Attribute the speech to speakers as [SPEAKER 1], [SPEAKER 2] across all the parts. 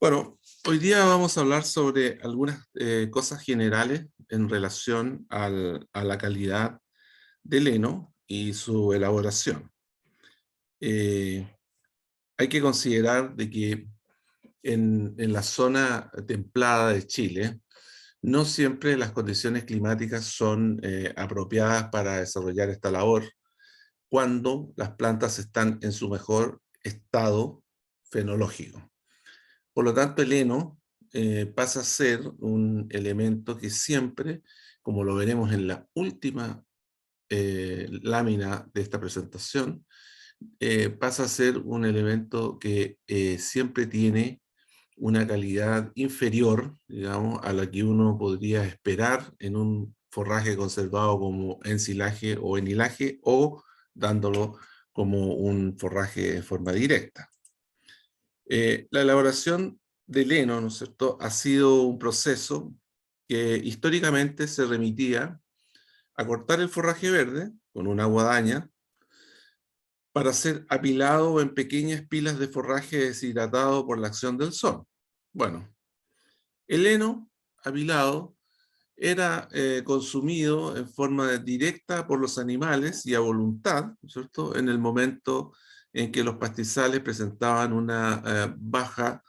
[SPEAKER 1] Bueno, hoy día vamos a hablar sobre algunas cosas generales en relación a la calidad del heno y su elaboración. Eh, Hay que considerar de que en la zona templada de Chile, no siempre las condiciones climáticas son apropiadas para desarrollar esta labor cuando las plantas están en su mejor estado fenológico. Por lo tanto, el heno pasa a ser un elemento que siempre, como lo veremos en la última lámina de esta presentación, pasa a ser un elemento que siempre tiene una calidad inferior, digamos, a la que uno podría esperar en un forraje conservado como ensilaje o enilaje, o dándolo como un forraje en forma directa. La elaboración del heno, ¿no es cierto?, ha sido un proceso que históricamente se remitía a cortar el forraje verde con una guadaña para ser apilado en pequeñas pilas de forraje deshidratado por la acción del sol. Bueno, el heno apilado era consumido en forma directa por los animales y a voluntad, ¿no es cierto?, en el momento en que los pastizales presentaban una baja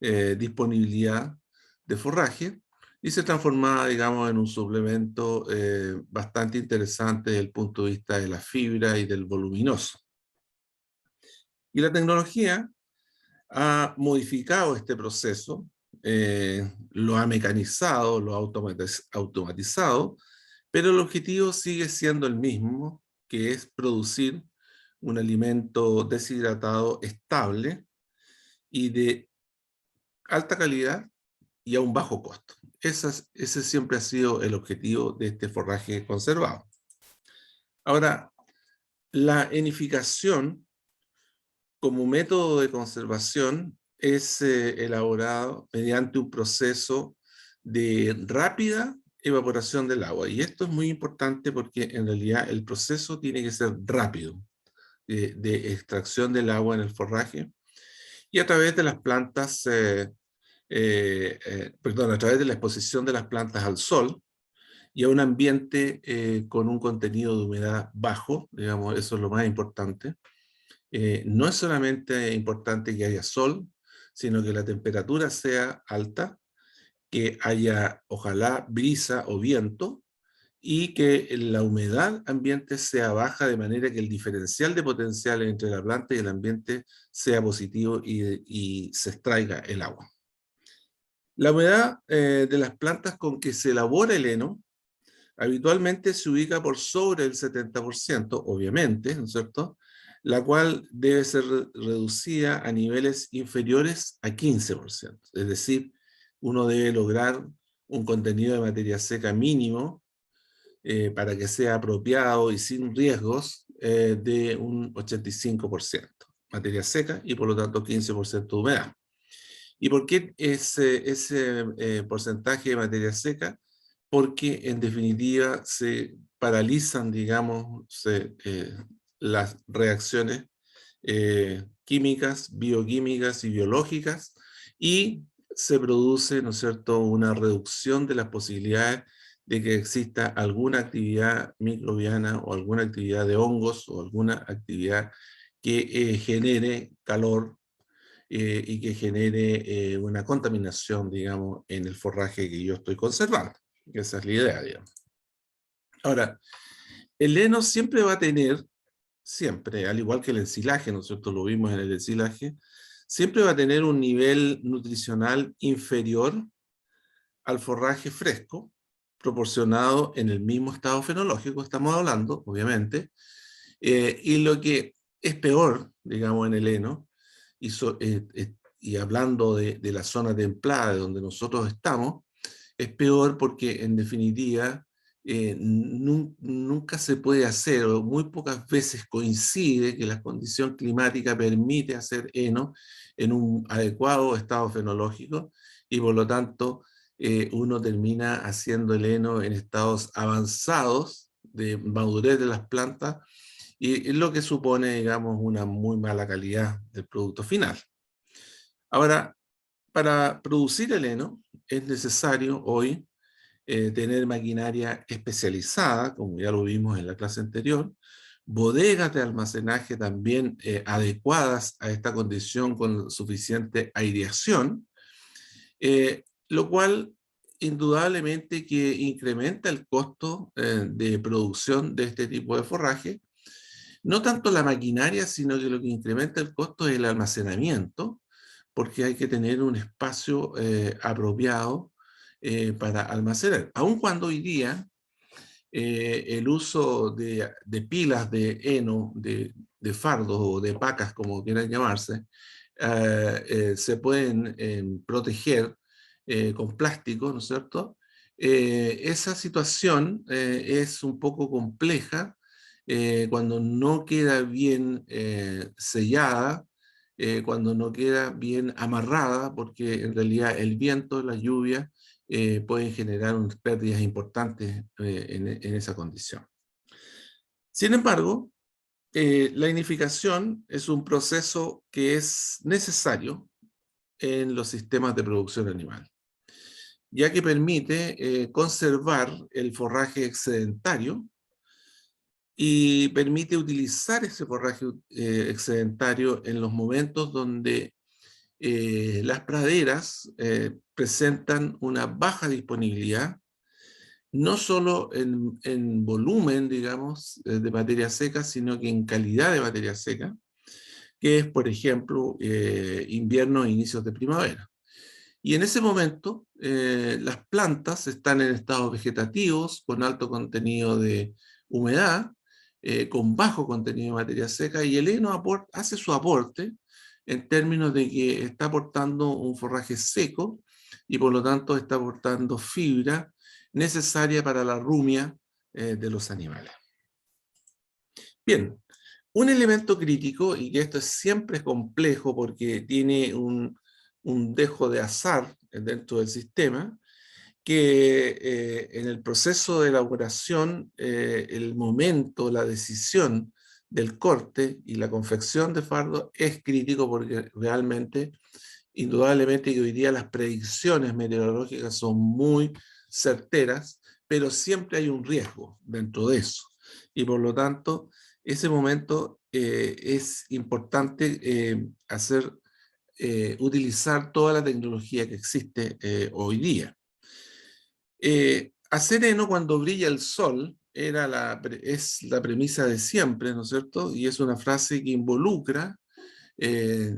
[SPEAKER 1] disponibilidad de forraje, y se transformaba, digamos, en un suplemento bastante interesante desde el punto de vista de la fibra y del voluminoso. Y la tecnología ha modificado este proceso, lo ha mecanizado, lo ha automatizado, pero el objetivo sigue siendo el mismo, que es producir un alimento deshidratado estable y de alta calidad y a un bajo costo. Ese siempre ha sido el objetivo de este forraje conservado. Ahora, la enificación como método de conservación es elaborado mediante un proceso de rápida evaporación del agua. Y esto es muy importante porque en realidad el proceso tiene que ser rápido, de extracción del agua en el forraje, y a través de las plantas, a través de la exposición de las plantas al sol y a un ambiente con un contenido de humedad bajo, digamos, eso es lo más importante. No es solamente importante que haya sol, sino que la temperatura sea alta, que haya, ojalá, brisa o viento, y que la humedad ambiente sea baja, de manera que el diferencial de potenciales entre la planta y el ambiente sea positivo y se extraiga el agua. La humedad de las plantas con que se elabora el heno habitualmente se ubica por sobre el 70%, obviamente, ¿no es cierto?, la cual debe ser reducida a niveles inferiores a 15%. Es decir, uno debe lograr un contenido de materia seca mínimo para que sea apropiado y sin riesgos de un 85%. Materia seca y por lo tanto 15% de humedad. ¿Y por qué ese porcentaje de materia seca? Porque en definitiva se paralizan, digamos, las reacciones químicas, bioquímicas y biológicas, y se produce, ¿no es cierto?, una reducción de las posibilidades de que exista alguna actividad microbiana o alguna actividad de hongos o alguna actividad que genere calor y que genere una contaminación, digamos, en el forraje que yo estoy conservando. Esa es la idea, digamos. Ahora, el heno siempre va a tener, siempre, al igual que el ensilaje, nosotros lo vimos en el ensilaje, siempre va a tener un nivel nutricional inferior al forraje fresco, proporcionado en el mismo estado fenológico, estamos hablando, obviamente, y lo que es peor, digamos, en el heno, y hablando de la zona templada de donde nosotros estamos, es peor porque en definitiva nunca se puede hacer, o muy pocas veces coincide que la condición climática permite hacer heno en un adecuado estado fenológico, y por lo tanto uno termina haciendo el heno en estados avanzados de madurez de las plantas, y es lo que supone, digamos, una muy mala calidad del producto final. Ahora, Para producir el heno es necesario hoy tener maquinaria especializada, como ya lo vimos en la clase anterior, bodegas de almacenaje también adecuadas a esta condición con suficiente aireación, lo cual indudablemente que incrementa el costo de producción de este tipo de forraje. No tanto la maquinaria, sino que lo que incrementa el costo es el almacenamiento, porque hay que tener un espacio apropiado para almacenar. Aun cuando hoy día el uso de pilas de heno, fardos o de pacas, como quieran llamarse, se pueden proteger con plástico, ¿no es cierto? Esa situación es un poco compleja cuando no queda bien sellada, cuando no queda bien amarrada, porque en realidad el viento, la lluvia, pueden generar unas pérdidas importantes en esa condición. Sin embargo, la inificación es un proceso que es necesario en los sistemas de producción animal, ya que permite conservar el forraje excedentario y permite utilizar ese forraje excedentario en los momentos donde las praderas presentan una baja disponibilidad, no solo en volumen, digamos, de materia seca, sino que en calidad de materia seca, que es, por ejemplo, invierno e inicios de primavera. Y en ese momento, las plantas están en estados vegetativos, con alto contenido de humedad, con bajo contenido de materia seca, y el heno hace su aporte en términos de que está aportando un forraje seco y por lo tanto está aportando fibra necesaria para la rumia de los animales. Bien, un elemento crítico, y que esto siempre es complejo porque tiene un dejo de azar dentro del sistema, que en el proceso de elaboración, el momento, la decisión del corte y la confección de fardo es crítico porque realmente, indudablemente que hoy día las predicciones meteorológicas son muy certeras, pero siempre hay un riesgo dentro de eso. Y por lo tanto, ese momento es importante utilizar toda la tecnología que existe hoy día. Hacer heno cuando brilla el sol es la premisa de siempre, ¿no es cierto? Y es una frase que involucra eh,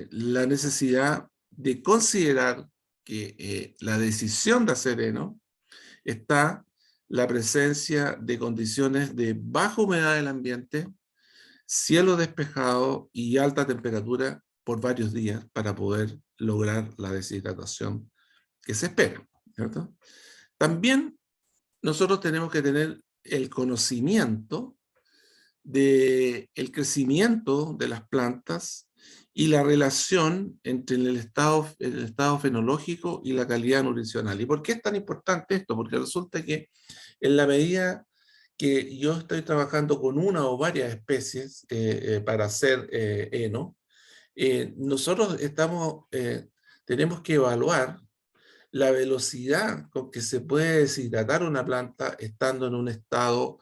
[SPEAKER 1] la necesidad de considerar que la decisión de hacer heno está la presencia de condiciones de baja humedad del ambiente, cielo despejado y alta temperatura por varios días para poder lograr la deshidratación que se espera, ¿cierto? También nosotros tenemos que tener el conocimiento del crecimiento de las plantas y la relación entre el estado fenológico y la calidad nutricional. ¿Y por qué es tan importante esto? Porque resulta que en la medida que yo estoy trabajando con una o varias especies para hacer heno, nosotros tenemos que evaluar la velocidad con que se puede deshidratar una planta estando en un estado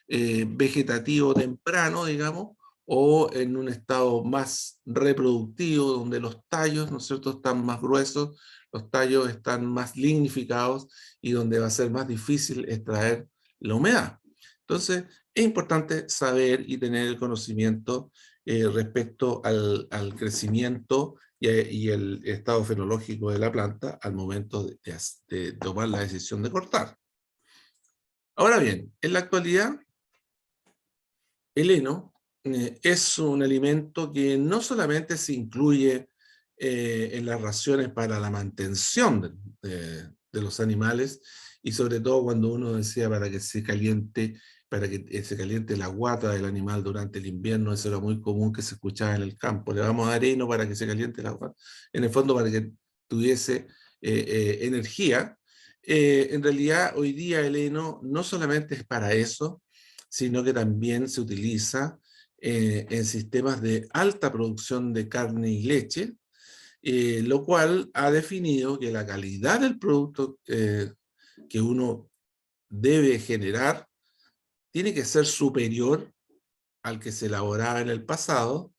[SPEAKER 1] vegetativo temprano, digamos, o en un estado más reproductivo, donde los tallos, ¿no es cierto?, están más gruesos, los tallos están más lignificados y donde va a ser más difícil extraer la humedad. Entonces, es importante saber y tener el conocimiento respecto al crecimiento y el estado fenológico de la planta al momento de tomar la decisión de cortar. Ahora bien, en la actualidad, el heno es un alimento que no solamente se incluye en las raciones para la mantención de los animales, y sobre todo cuando uno decía para que se caliente la guata del animal durante el invierno, eso era muy común que se escuchaba en el campo, le vamos a dar heno para que se caliente la guata, en el fondo para que tuviese energía. En realidad hoy día el heno no solamente es para eso, sino que también se utiliza en sistemas de alta producción de carne y leche, lo cual ha definido que la calidad del producto que uno debe generar tiene que ser superior al que se elaboraba en el pasado,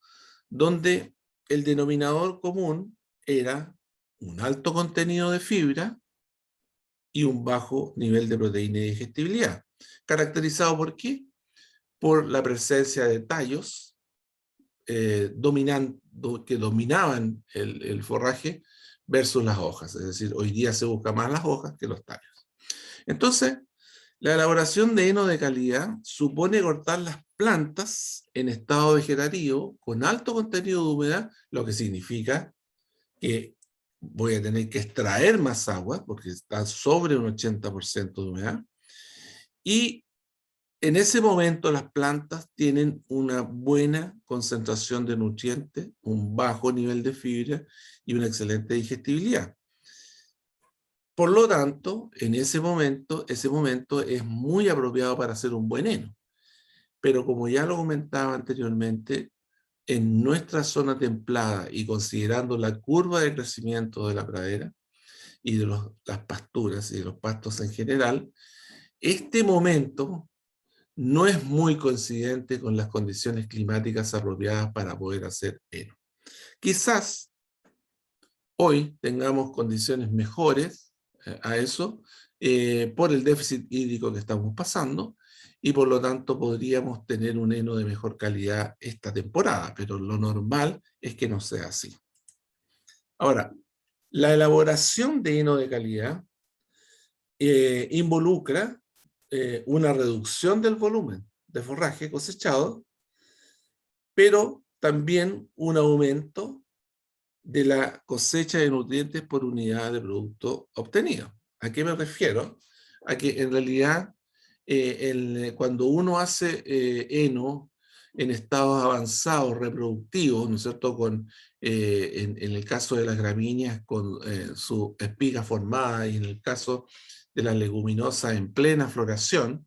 [SPEAKER 1] donde el denominador común era un alto contenido de fibra y un bajo nivel de proteína y digestibilidad. ¿Caracterizado por qué? Por la presencia de tallos que dominaban el forraje versus las hojas. Es decir, hoy día se busca más las hojas que los tallos. Entonces, la elaboración de heno de calidad supone cortar las plantas en estado vegetativo con alto contenido de humedad, lo que significa que voy a tener que extraer más agua, porque está sobre un 80% de humedad, y en ese momento las plantas tienen una buena concentración de nutrientes, un bajo nivel de fibra y una excelente digestibilidad. Por lo tanto, en ese momento es muy apropiado para hacer un buen heno. Pero como ya lo comentaba anteriormente, en nuestra zona templada y considerando la curva de crecimiento de la pradera y de las pasturas y de los pastos en general, este momento no es muy coincidente con las condiciones climáticas apropiadas para poder hacer heno. Quizás hoy tengamos condiciones mejores a eso por el déficit hídrico que estamos pasando y por lo tanto podríamos tener un heno de mejor calidad esta temporada, pero lo normal es que no sea así. Ahora, la elaboración de heno de calidad involucra una reducción del volumen de forraje cosechado, pero también un aumento de la cosecha de nutrientes por unidad de producto obtenido. ¿A qué me refiero? A que en realidad cuando uno hace heno en estados avanzados reproductivos, ¿no es cierto? En el caso de las gramíneas con su espiga formada y en el caso de las leguminosas en plena floración,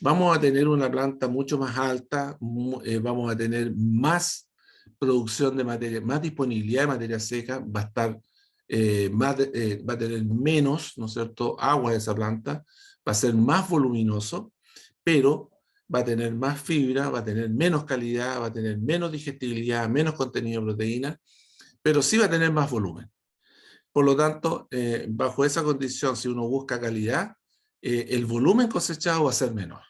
[SPEAKER 1] vamos a tener una planta mucho más alta, vamos a tener más producción de materia, más disponibilidad de materia seca, va a estar va a tener menos, ¿no es cierto?, agua de esa planta, va a ser más voluminoso, pero va a tener más fibra, va a tener menos calidad, va a tener menos digestibilidad, menos contenido de proteína, pero sí va a tener más volumen. Por lo tanto, bajo esa condición, si uno busca calidad, el volumen cosechado va a ser menor.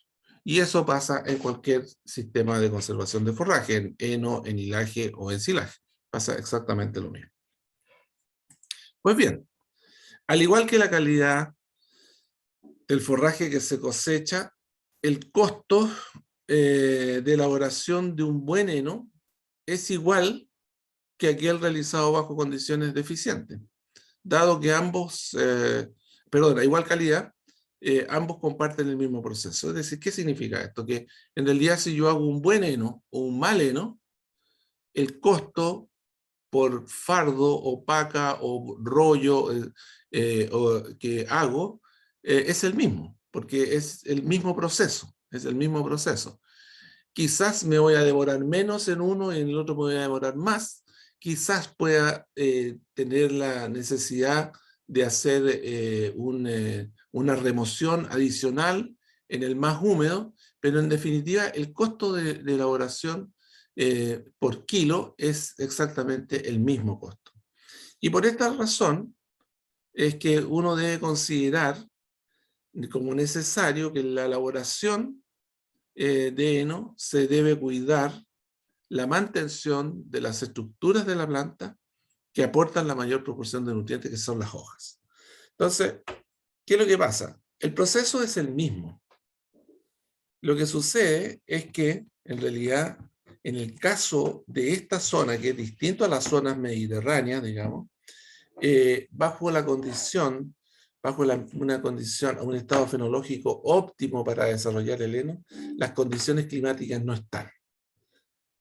[SPEAKER 1] Y eso pasa en cualquier sistema de conservación de forraje, en heno, en hilaje o en silaje. Pasa exactamente lo mismo. Pues bien, al igual que la calidad del forraje que se cosecha, el costo de elaboración de un buen heno es igual que aquel realizado bajo condiciones deficientes, dado que ambos, a igual calidad, ambos comparten el mismo proceso. Es decir, ¿qué significa esto? Que en realidad si yo hago un buen heno o un mal heno, el costo por fardo o paca o rollo que hago es el mismo, porque es el mismo proceso, es el mismo proceso. Quizás me voy a demorar menos en uno y en el otro me voy a demorar más. Quizás pueda tener la necesidad de hacer una remoción adicional en el más húmedo, pero en definitiva el costo de elaboración por kilo es exactamente el mismo costo. Y por esta razón es que uno debe considerar como necesario que en la elaboración de heno se debe cuidar la mantención de las estructuras de la planta que aportan la mayor proporción de nutrientes, que son las hojas. Entonces, ¿qué es lo que pasa? El proceso es el mismo. Lo que sucede es que, en realidad, en el caso de esta zona, que es distinto a las zonas mediterráneas, digamos, bajo la condición, una condición, un estado fenológico óptimo para desarrollar el heno, las condiciones climáticas no están.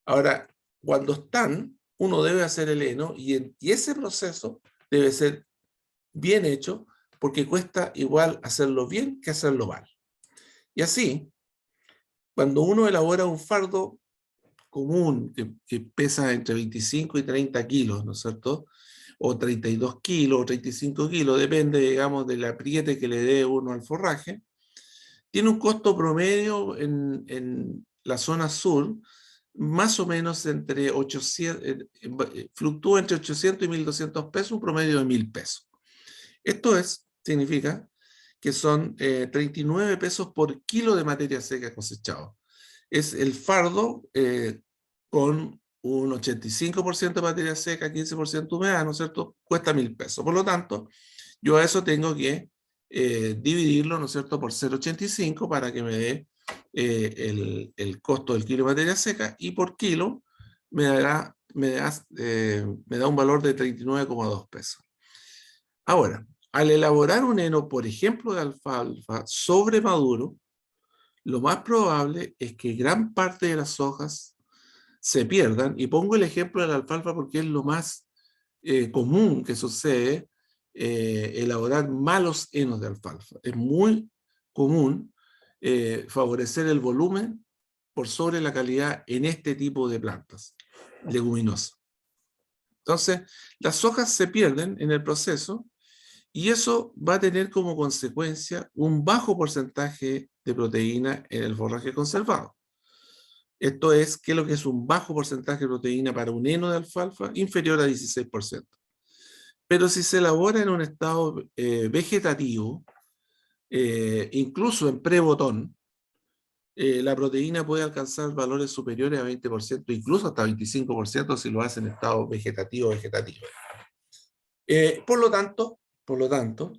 [SPEAKER 1] Ahora, cuando están, uno debe hacer el heno y ese proceso debe ser bien hecho porque cuesta igual hacerlo bien que hacerlo mal. Y así, cuando uno elabora un fardo común que pesa entre 25 y 30 kilos, ¿no es cierto? O 32 kilos, o 35 kilos, depende, digamos, del apriete que le dé uno al forraje. Tiene un costo promedio en la zona sur, más o menos entre 800, fluctúa entre 800 y 1.200 pesos, un promedio de 1.000 pesos. Esto significa que son 39 pesos por kilo de materia seca cosechado. Es el fardo con un 85% de materia seca, 15% humedad, ¿no es cierto? Cuesta 1.000 pesos. Por lo tanto, yo a eso tengo que dividirlo, ¿no es cierto?, por 0,85 para que me dé el costo del kilo de materia seca, y por kilo me da un valor de 39,2 pesos. Ahora, al elaborar un heno, por ejemplo, de alfalfa sobre maduro, lo más probable es que gran parte de las hojas se pierdan, y pongo el ejemplo de la alfalfa porque es lo más común que sucede, elaborar malos henos de alfalfa. Es muy común favorecer el volumen por sobre la calidad en este tipo de plantas leguminosas. Entonces, las hojas se pierden en el proceso, y eso va a tener como consecuencia un bajo porcentaje de proteína en el forraje conservado. Esto es, ¿qué es lo que es un bajo porcentaje de proteína para un heno de alfalfa? Inferior a 16%. Pero si se elabora en un estado vegetativo, incluso en prebotón, la proteína puede alcanzar valores superiores a 20%, incluso hasta 25% si lo hace en estado vegetativo. Por lo tanto,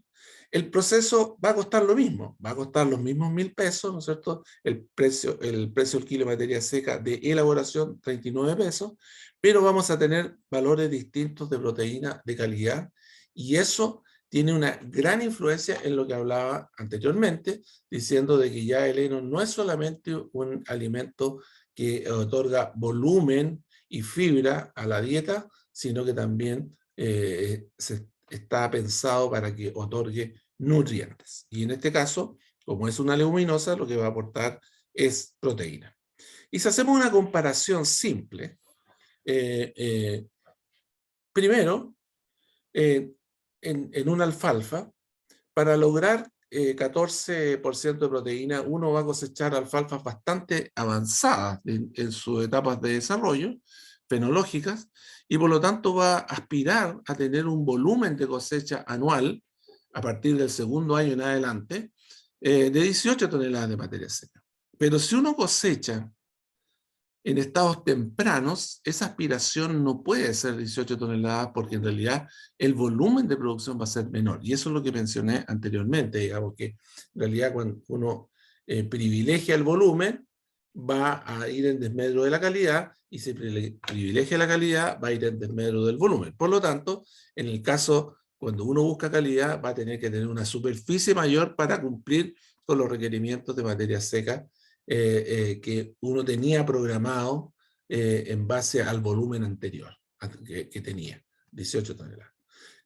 [SPEAKER 1] el proceso va a costar lo mismo, va a costar los mismos 1.000 pesos, ¿no es cierto? El precio del kilo de materia seca de elaboración, 39 pesos, pero vamos a tener valores distintos de proteína de calidad, y eso tiene una gran influencia en lo que hablaba anteriormente, diciendo de que ya el heno no es solamente un alimento que otorga volumen y fibra a la dieta, sino que también está pensado para que otorgue nutrientes. Y en este caso, como es una leguminosa, lo que va a aportar es proteína. Y si hacemos una comparación simple, primero, en una alfalfa, para lograr 14% de proteína, uno va a cosechar alfalfas bastante avanzadas en sus etapas de desarrollo, fenológicas, y por lo tanto va a aspirar a tener un volumen de cosecha anual, a partir del segundo año en adelante, de 18 toneladas de materia seca. Pero si uno cosecha en estados tempranos, esa aspiración no puede ser 18 toneladas, porque en realidad el volumen de producción va a ser menor. Y eso es lo que mencioné anteriormente, digamos que en realidad cuando uno privilegia el volumen, va a ir en desmedro de la calidad, y si privilegia la calidad, va a ir en desmedro del volumen. Por lo tanto, en el caso, cuando uno busca calidad, va a tener que tener una superficie mayor para cumplir con los requerimientos de materia seca que uno tenía programado en base al volumen anterior que tenía, 18 toneladas.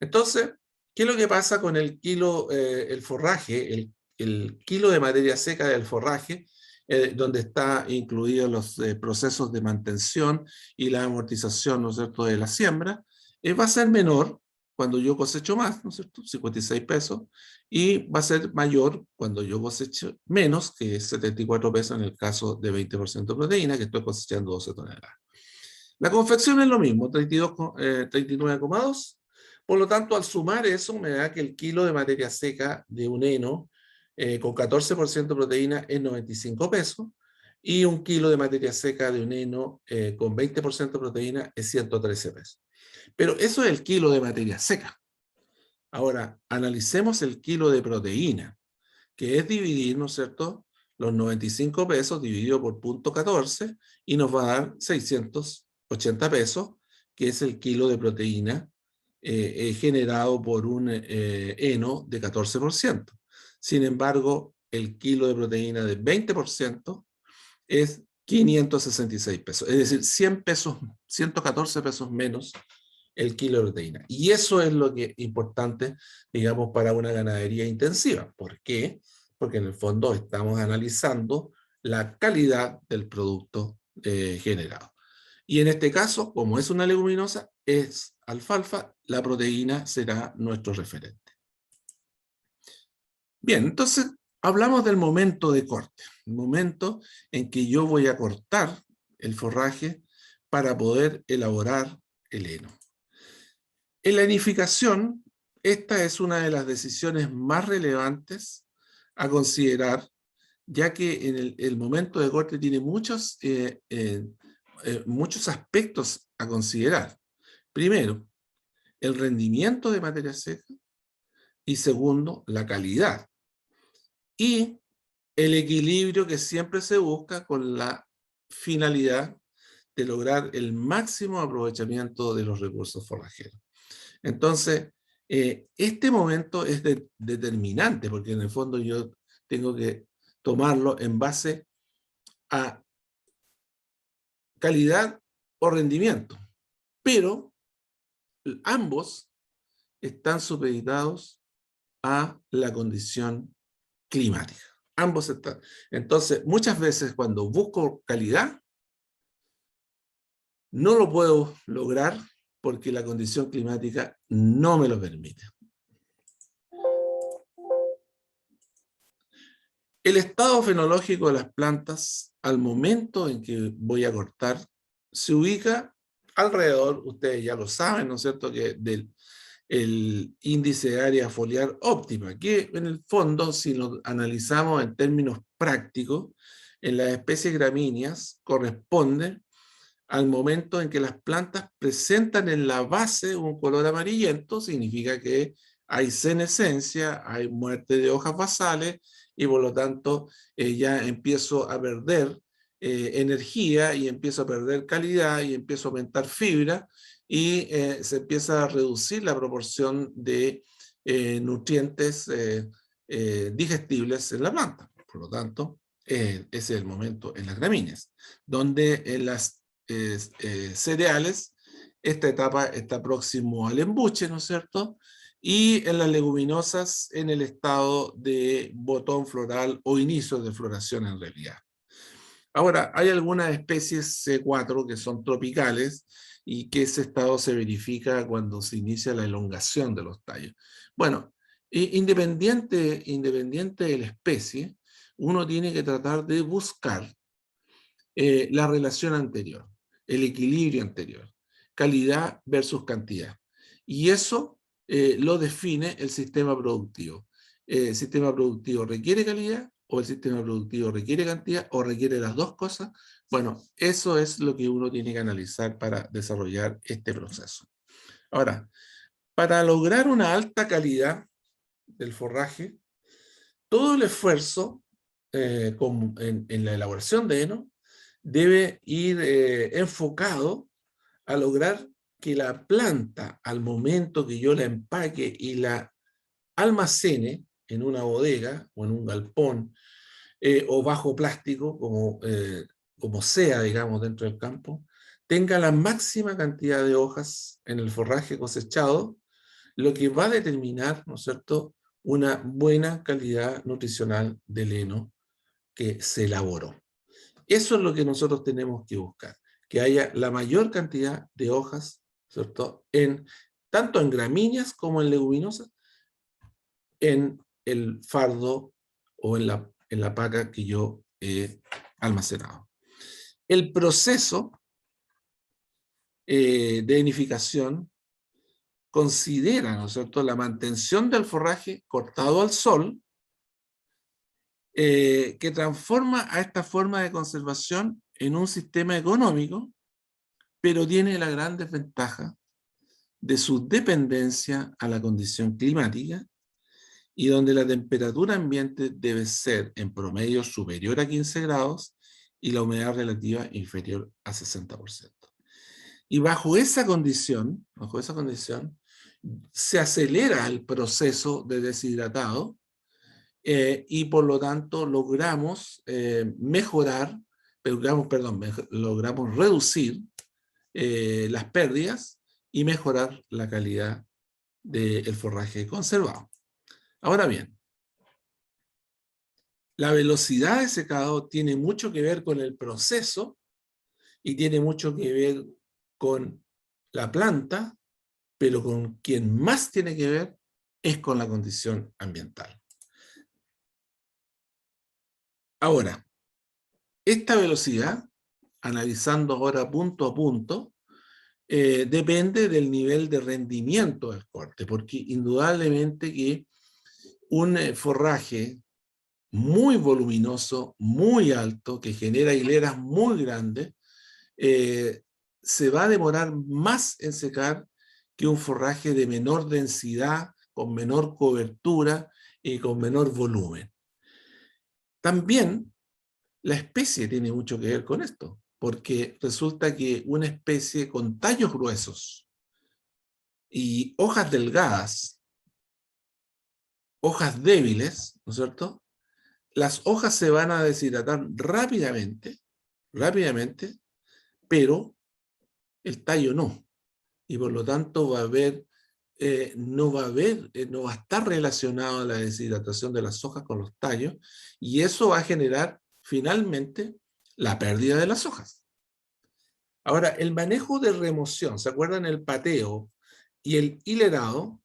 [SPEAKER 1] Entonces, ¿qué es lo que pasa con el kilo, el forraje, el kilo de materia seca del forraje, donde está incluidos los procesos de mantención y la amortización, ¿no es cierto?, de la siembra? Va a ser menor cuando yo cosecho más, ¿no es cierto?, 56 pesos, y va a ser mayor cuando yo cosecho menos, que es 74 pesos en el caso de 20% de proteína, que estoy cosechando 12 toneladas. La confección es lo mismo, 39,2. Por lo tanto, al sumar eso, me da que el kilo de materia seca de un heno con 14% de proteína es 95 pesos, y un kilo de materia seca de un heno con 20% de proteína es 113 pesos. Pero eso es el kilo de materia seca. Ahora, analicemos el kilo de proteína, que es dividir, ¿no es cierto?, los 95 pesos dividido por 0,14, y nos va a dar 680 pesos, que es el kilo de proteína generado por un heno de 14%. Sin embargo, el kilo de proteína de 20% es 566 pesos, es decir, 100 pesos, 114 pesos menos el kilo de proteína. Y eso es lo que es importante, digamos, para una ganadería intensiva. ¿Por qué? Porque en el fondo estamos analizando la calidad del producto generado. Y en este caso, como es una leguminosa, es alfalfa, la proteína será nuestro referente. Bien, entonces hablamos del momento de corte, el momento en que yo voy a cortar el forraje para poder elaborar el heno. En la nidificación, esta es una de las decisiones más relevantes a considerar, ya que en el momento de corte tiene muchos aspectos a considerar. Primero, el rendimiento de materia seca y segundo, la calidad. Y el equilibrio que siempre se busca con la finalidad de lograr el máximo aprovechamiento de los recursos forrajeros. Entonces, este momento es determinante, porque en el fondo yo tengo que tomarlo en base a calidad o rendimiento, pero ambos están supeditados a la condición climática. Ambos están. Entonces, muchas veces cuando busco calidad, no lo puedo lograr porque la condición climática no me lo permite. El estado fenológico de las plantas al momento en que voy a cortar se ubica alrededor, ustedes ya lo saben, ¿no es cierto?, que del índice de área foliar óptima, que en el fondo, si lo analizamos en términos prácticos, en las especies gramíneas corresponde al momento en que las plantas presentan en la base un color amarillento, significa que hay senescencia, hay muerte de hojas basales y por lo tanto ya empiezo a perder energía y empiezo a perder calidad y empiezo a aumentar fibra y se empieza a reducir la proporción de nutrientes digestibles en la planta. Por lo tanto, ese es el momento en las gramíneas, donde en las cereales, esta etapa está próximo al embuche, ¿no es cierto? Y en las leguminosas en el estado de botón floral o inicio de floración en realidad. Ahora, hay algunas especies C4 que son tropicales y que ese estado se verifica cuando se inicia la elongación de los tallos. Bueno, independiente de la especie, uno tiene que tratar de buscar la relación anterior, el equilibrio anterior, calidad versus cantidad. Y eso lo define el sistema productivo. ¿El sistema productivo requiere calidad o el sistema productivo requiere cantidad o requiere las dos cosas? Bueno, eso es lo que uno tiene que analizar para desarrollar este proceso. Ahora, para lograr una alta calidad del forraje, todo el esfuerzo en la elaboración de heno debe ir enfocado a lograr que la planta, al momento que yo la empaque y la almacene en una bodega o en un galpón o bajo plástico, como sea, digamos, dentro del campo, tenga la máxima cantidad de hojas en el forraje cosechado, lo que va a determinar, ¿no es cierto?, una buena calidad nutricional del heno que se elaboró. Eso es lo que nosotros tenemos que buscar, que haya la mayor cantidad de hojas, ¿cierto?, tanto en gramíneas como en leguminosas, en el fardo o en la paca que yo he almacenado. El proceso de vinificación considera, ¿no es cierto?, la mantención del forraje cortado al sol, que transforma a esta forma de conservación en un sistema económico, pero tiene la gran desventaja de su dependencia a la condición climática y donde la temperatura ambiente debe ser en promedio superior a 15 grados y la humedad relativa inferior a 60%. Y bajo esa condición, se acelera el proceso de deshidratado y por lo tanto logramos logramos reducir las pérdidas y mejorar la calidad del forraje conservado. Ahora bien, la velocidad de secado tiene mucho que ver con el proceso y tiene mucho que ver con la planta, pero con quien más tiene que ver es con la condición ambiental. Ahora, esta velocidad, analizando ahora punto a punto, depende del nivel de rendimiento del corte, porque indudablemente que un forraje muy voluminoso, muy alto, que genera hileras muy grandes, se va a demorar más en secar que un forraje de menor densidad, con menor cobertura y con menor volumen. También la especie tiene mucho que ver con esto, porque resulta que una especie con tallos gruesos y hojas delgadas, hojas débiles, ¿no es cierto? Las hojas se van a deshidratar rápidamente, pero el tallo no. Y por lo tanto no va a estar relacionado la deshidratación de las hojas con los tallos, y eso va a generar finalmente la pérdida de las hojas. Ahora, el manejo de remoción, ¿se acuerdan? El pateo y el hilerado,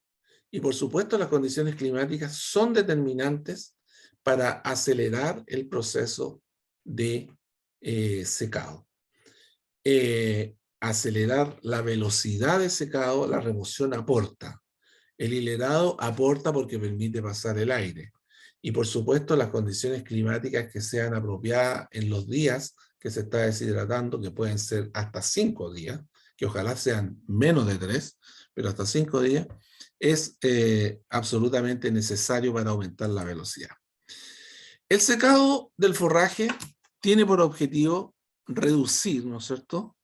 [SPEAKER 1] y por supuesto las condiciones climáticas son determinantes para acelerar el proceso de secado. Acelerar la velocidad de secado, la remoción aporta. El hilerado aporta porque permite pasar el aire. Y por supuesto las condiciones climáticas que sean apropiadas en los días que se está deshidratando, que pueden ser hasta 5 días, que ojalá sean menos de 3, pero hasta 5 días, es absolutamente necesario para aumentar la velocidad. El secado del forraje tiene por objetivo reducir, ¿no es cierto?,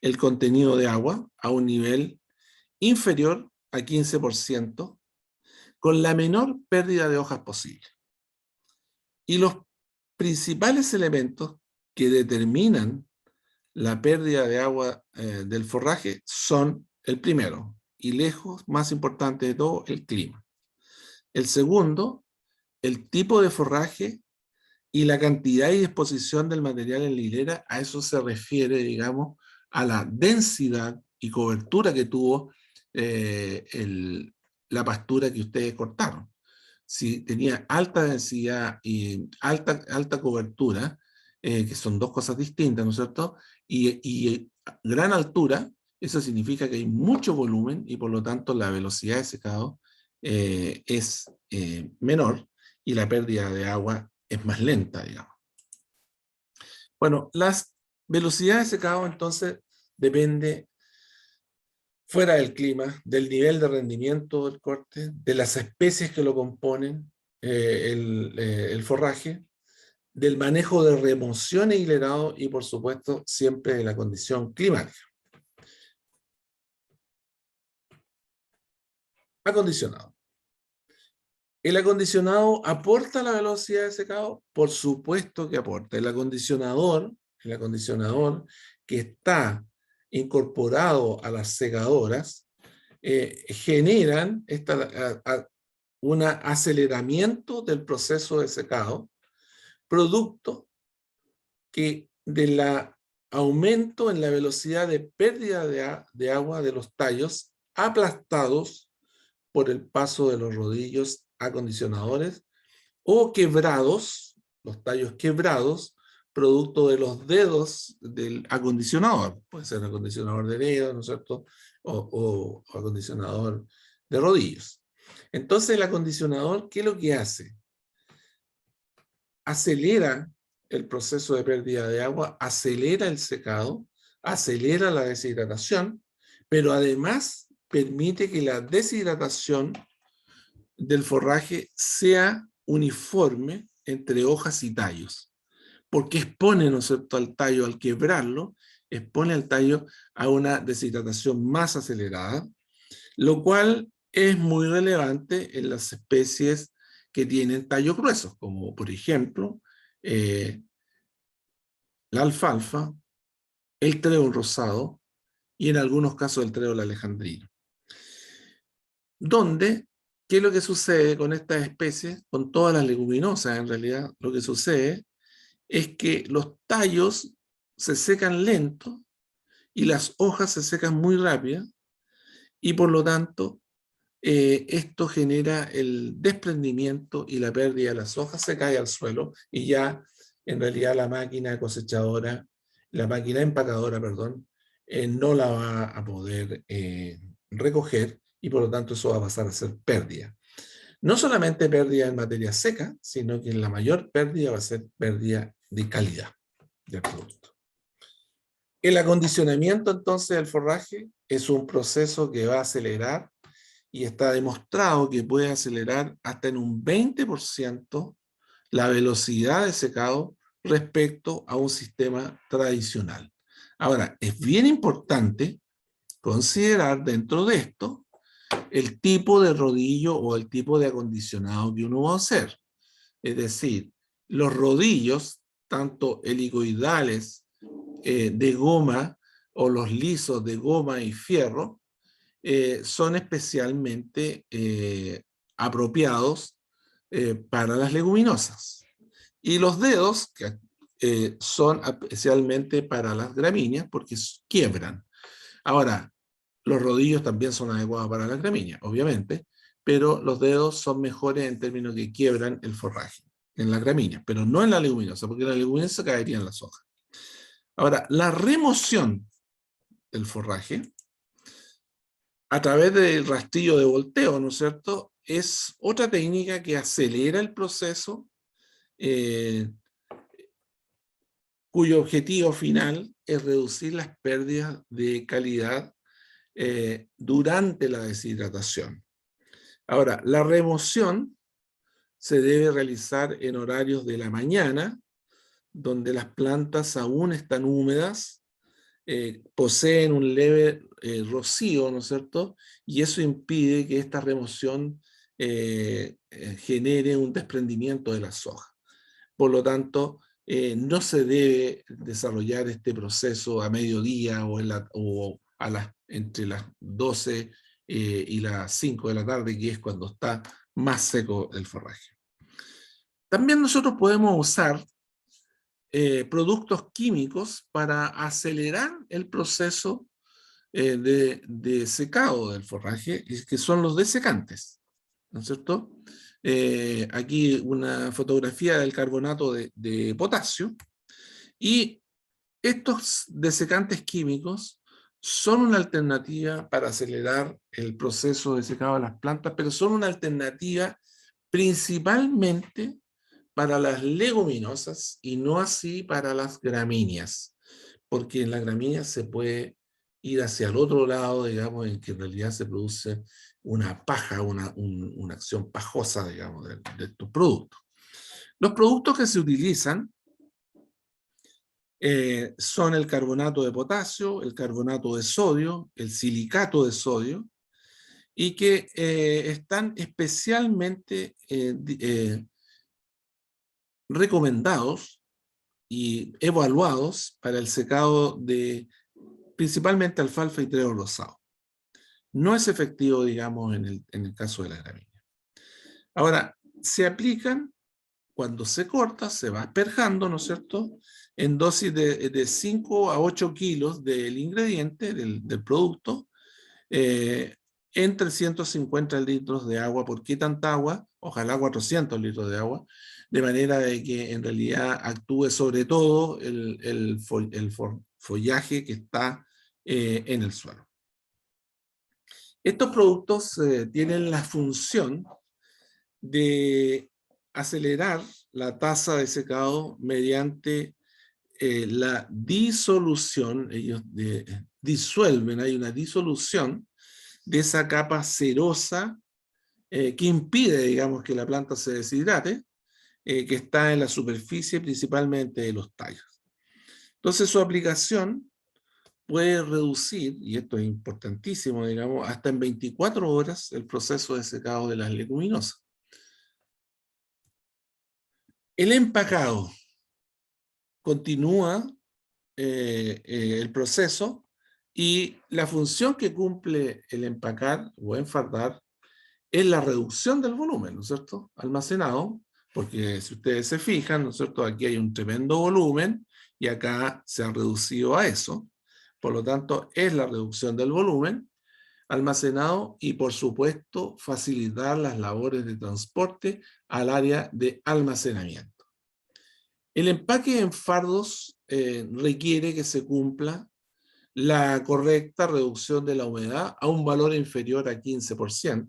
[SPEAKER 1] el contenido de agua a un nivel inferior a 15%, con la menor pérdida de hojas posible. Y los principales elementos que determinan la pérdida de agua del forraje son el primero, y lejos más importante de todo, el clima. El segundo, el tipo de forraje y la cantidad y disposición del material en la hilera. A eso se refiere, digamos, a la densidad y cobertura que tuvo la pastura que ustedes cortaron. Si tenía alta densidad y alta cobertura, que son dos cosas distintas, ¿no es cierto? Y gran altura, eso significa que hay mucho volumen y por lo tanto la velocidad de secado es menor y la pérdida de agua es más lenta, digamos. Bueno, las velocidades de secado entonces depende, fuera del clima, del nivel de rendimiento del corte, de las especies que lo componen, el forraje, del manejo de remoción e hilerado y por supuesto siempre de la condición climática. Acondicionado. ¿El acondicionado aporta la velocidad de secado? Por supuesto que aporta. El acondicionador que está incorporado a las secadoras generan un aceleramiento del proceso de secado, producto que del aumento en la velocidad de pérdida de agua de los tallos aplastados por el paso de los rodillos acondicionadores o quebrados, los tallos quebrados, producto de los dedos del acondicionador. Puede ser un acondicionador de dedos, ¿no es cierto? O acondicionador de rodillos. Entonces el acondicionador, ¿qué es lo que hace? Acelera el proceso de pérdida de agua, acelera el secado, acelera la deshidratación, pero además permite que la deshidratación del forraje sea uniforme entre hojas y tallos, porque expone, ¿no es cierto?, al tallo, al quebrarlo, expone al tallo a una deshidratación más acelerada, lo cual es muy relevante en las especies que tienen tallos gruesos, como por ejemplo la alfalfa, el trébol rosado y en algunos casos el trébol alejandrino. Donde, ¿qué es lo que sucede con estas especies? Con todas las leguminosas, en realidad, lo que sucede es que los tallos se secan lento y las hojas se secan muy rápido y por lo tanto esto genera el desprendimiento y la pérdida de las hojas, se cae al suelo y ya en realidad la máquina cosechadora, la máquina empacadora, perdón, no la va a poder recoger y por lo tanto eso va a pasar a ser pérdida. No solamente pérdida en materia seca, sino que la mayor pérdida va a ser pérdida de calidad del producto. El acondicionamiento entonces del forraje es un proceso que va a acelerar y está demostrado que puede acelerar hasta en un 20% la velocidad de secado respecto a un sistema tradicional. Ahora, es bien importante considerar dentro de esto el tipo de rodillo o el tipo de acondicionado que uno va a hacer. Es decir, los rodillos, tanto helicoidales de goma o los lisos de goma y fierro, son especialmente apropiados para las leguminosas. Y los dedos, que son especialmente para las gramíneas, porque quiebran. Ahora, los rodillos también son adecuados para las gramíneas, obviamente, pero los dedos son mejores en términos que quiebran el forraje en las gramíneas, pero no en la leguminosa, porque en la leguminosa caerían las hojas. Ahora, la remoción del forraje a través del rastrillo de volteo, ¿no es cierto?, es otra técnica que acelera el proceso, cuyo objetivo final es reducir las pérdidas de calidad durante la deshidratación. Ahora, la remoción se debe realizar en horarios de la mañana, donde las plantas aún están húmedas, poseen un leve rocío, ¿no es cierto? Y eso impide que esta remoción genere un desprendimiento de las hojas. Por lo tanto, no se debe desarrollar este proceso a mediodía o entre las 12 y las 5 de la tarde, que es cuando está más seco el forraje. También nosotros podemos usar productos químicos para acelerar el proceso de secado del forraje, que son los desecantes, ¿no es cierto? Aquí una fotografía del carbonato de potasio, y estos desecantes químicos son una alternativa para acelerar el proceso de secado de las plantas, pero son una alternativa principalmente para las leguminosas y no así para las gramíneas, porque en las gramíneas se puede ir hacia el otro lado, digamos, en que en realidad se produce una paja, una acción pajosa, digamos, de estos productos. Los productos que se utilizan son el carbonato de potasio, el carbonato de sodio, el silicato de sodio, y que están especialmente recomendados y evaluados para el secado de principalmente alfalfa y treo rosado. No es efectivo, digamos, en el caso de la gramínea. Ahora, se aplican cuando se corta, se va asperjando, ¿no es cierto?, en dosis de 5 a 8 kilos del ingrediente, del producto, entre 150 litros de agua. ¿Por qué tanta agua? Ojalá 400 litros de agua, de manera de que en realidad actúe sobre todo el follaje que está en el suelo. Estos productos tienen la función de acelerar la tasa de secado mediante la disolución. Ellos disuelven, hay una disolución de esa capa cerosa que impide, digamos, que la planta se deshidrate, que está en la superficie principalmente de los tallos. Entonces su aplicación puede reducir, y esto es importantísimo, digamos, hasta en 24 horas el proceso de secado de las leguminosas. El empacado continúa el proceso, y la función que cumple el empacar o enfardar es la reducción del volumen, ¿no es cierto?, almacenado, porque si ustedes se fijan, ¿no es cierto?, aquí hay un tremendo volumen y acá se ha reducido a eso. Por lo tanto, es la reducción del volumen almacenado y, por supuesto, facilitar las labores de transporte al área de almacenamiento. El empaque en fardos requiere que se cumpla la correcta reducción de la humedad a un valor inferior a 15%,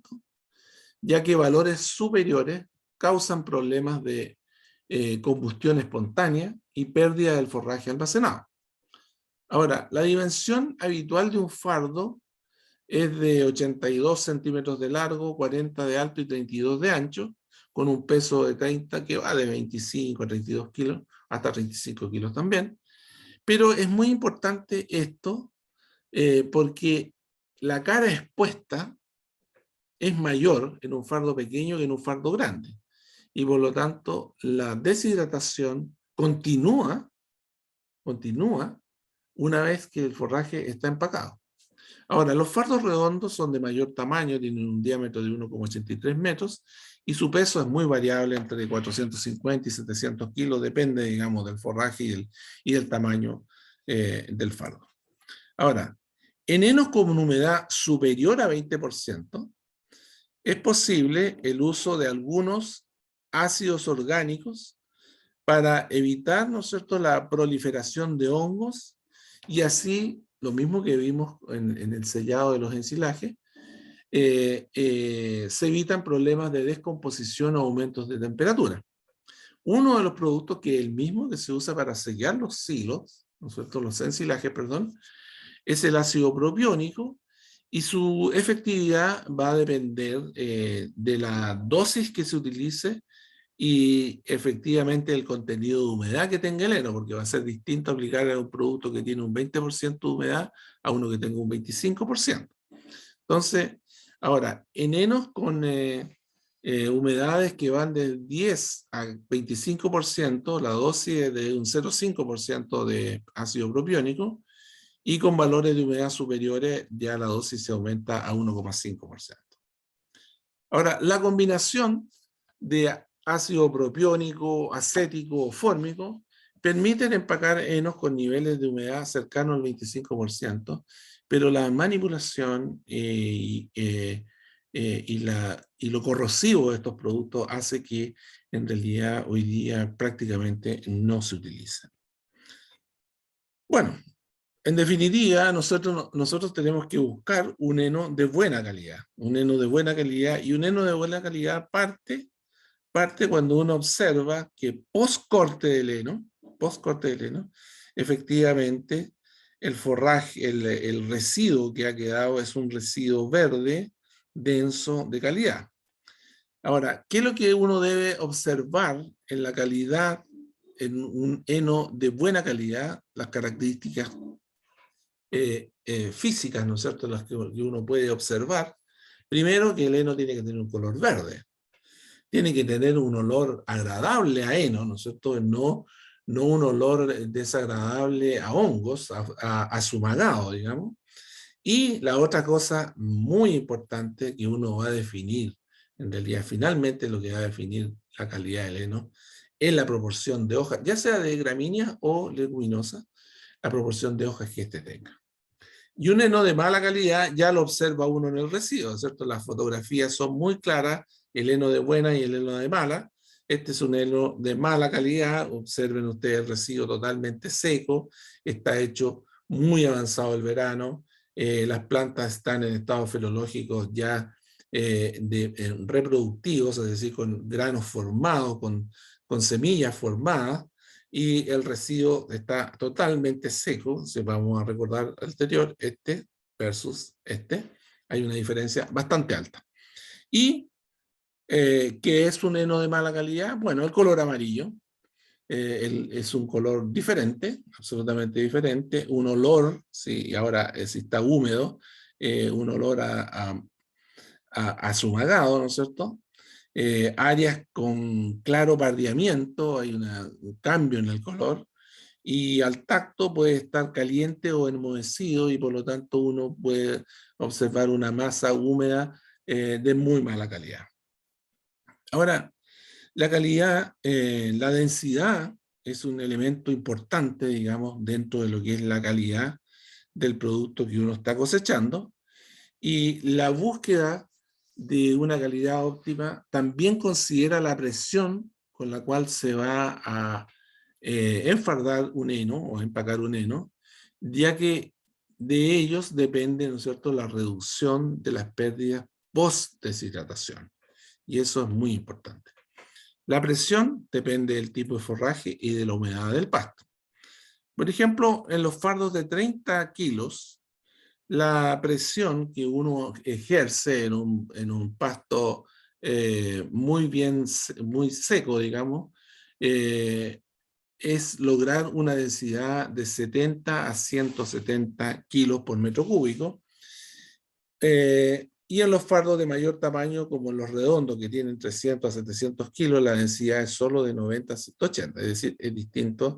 [SPEAKER 1] ya que valores superiores causan problemas de combustión espontánea y pérdida del forraje almacenado. Ahora, la dimensión habitual de un fardo es de 82 centímetros de largo, 40 de alto y 32 de ancho, con un peso de 30 que va de 25 a 32 kilos, hasta 35 kilos también. Pero es muy importante esto porque la cara expuesta es mayor en un fardo pequeño que en un fardo grande. Y por lo tanto, la deshidratación continúa una vez que el forraje está empacado. Ahora, los fardos redondos son de mayor tamaño, tienen un diámetro de 1,83 metros y su peso es muy variable entre 450 y 700 kilos, depende, digamos, del forraje y del tamaño del fardo. Ahora, en henos con humedad superior a 20%, es posible el uso de algunos ácidos orgánicos para evitar, ¿no es cierto?, la proliferación de hongos y así, lo mismo que vimos en el sellado de los ensilajes, se evitan problemas de descomposición o aumentos de temperatura. Uno de los productos que es el mismo que se usa para sellar los silos, ¿no es cierto?, los ensilajes, perdón, es el ácido propiónico y su efectividad va a depender de la dosis que se utilice y efectivamente el contenido de humedad que tenga el heno, porque va a ser distinto aplicar a un producto que tiene un 20% de humedad a uno que tenga un 25%. Entonces, ahora, en henos con humedades que van del 10 a 25%, la dosis es de un 0,5% de ácido propiónico, y con valores de humedad superiores ya la dosis se aumenta a 1,5%. Ahora, la combinación de ácido propiónico, acético o fórmico permiten empacar henos con niveles de humedad cercanos al 25%, pero la manipulación y lo corrosivo de estos productos hace que en realidad hoy día prácticamente no se utilicen. Bueno, en definitiva, nosotros tenemos que buscar un heno de buena calidad, un heno de buena calidad, y un heno de buena calidad parte cuando uno observa que post corte del heno, efectivamente el forraje, el residuo que ha quedado es un residuo verde denso de calidad. Ahora, ¿qué es lo que uno debe observar en la calidad, en un heno de buena calidad? Las características físicas, ¿no es cierto?, las que uno puede observar. Primero, que el heno tiene que tener un color verde. Tiene que tener un olor agradable a heno, ¿no es cierto? No un olor desagradable a hongos, a sumagado, digamos. Y la otra cosa muy importante que uno va a definir, en realidad finalmente lo que va a definir la calidad del heno, es la proporción de hojas, ya sea de gramíneas o leguminosas, la proporción de hojas que éste tenga. Y un heno de mala calidad ya lo observa uno en el residuo, ¿cierto? Las fotografías son muy claras, el heno de buena y el heno de mala. Este es un heno de mala calidad, observen ustedes el residuo totalmente seco, está hecho muy avanzado el verano, las plantas están en estados filológicos ya reproductivos, es decir, con granos formados, con semillas formadas, y el residuo está totalmente seco. Si vamos a recordar el anterior, este versus este, hay una diferencia bastante alta. ¿Y qué es un heno de mala calidad? Bueno, el color amarillo es un color diferente, absolutamente diferente, un olor, si ahora si está húmedo, un olor a sumagado, ¿no es cierto? Áreas con claro bardeamiento, hay un cambio en el color, y al tacto puede estar caliente o enmohecido y por lo tanto uno puede observar una masa húmeda de muy mala calidad. Ahora, la calidad, la densidad es un elemento importante, digamos, dentro de lo que es la calidad del producto que uno está cosechando, y la búsqueda de una calidad óptima también considera la presión con la cual se va a enfardar un heno o empacar un heno, ya que de ellos depende, ¿no es cierto?, la reducción de las pérdidas post-deshidratación. Y eso es muy importante. La presión depende del tipo de forraje y de la humedad del pasto. Por ejemplo, en los fardos de 30 kilos, la presión que uno ejerce en un pasto muy seco, digamos, eh, es lograr una densidad de 70 a 170 kilos por metro cúbico. Y en los fardos de mayor tamaño, como en los redondos, que tienen 300 a 700 kilos, la densidad es solo de 90 a 180, es decir, es distintas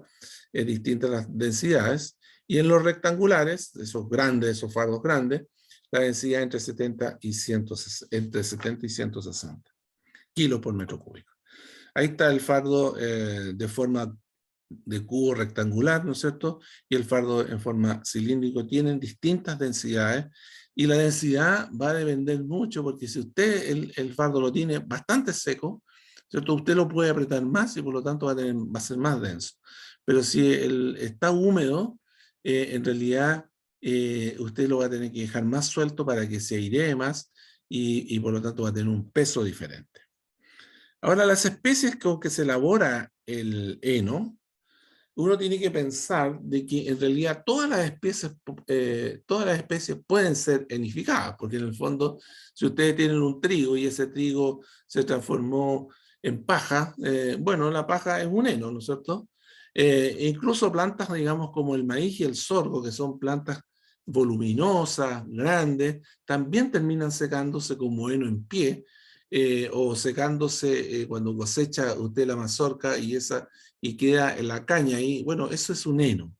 [SPEAKER 1] las densidades. Y en los rectangulares, esos fardos grandes, la densidad entre 70 y 160 kilos por metro cúbico. Ahí está el fardo de forma de cubo rectangular, ¿no es cierto? Y el fardo en forma cilíndrico tienen distintas densidades, y la densidad va a depender mucho, porque si usted el fardo lo tiene bastante seco, ¿cierto?, usted lo puede apretar más y por lo tanto va a ser más denso. Pero si está húmedo, en realidad usted lo va a tener que dejar más suelto para que se airee más, y por lo tanto va a tener un peso diferente. Ahora, las especies con que se elabora el heno, uno tiene que pensar de que en realidad todas las especies pueden ser enificadas, porque en el fondo, si ustedes tienen un trigo y ese trigo se transformó en paja, bueno, la paja es un heno, ¿no es cierto? Incluso plantas, digamos, como el maíz y el sorgo, que son plantas voluminosas, grandes, también terminan secándose como heno en pie, o secándose cuando cosecha usted la mazorca y queda en la caña ahí. Bueno, eso es un heno.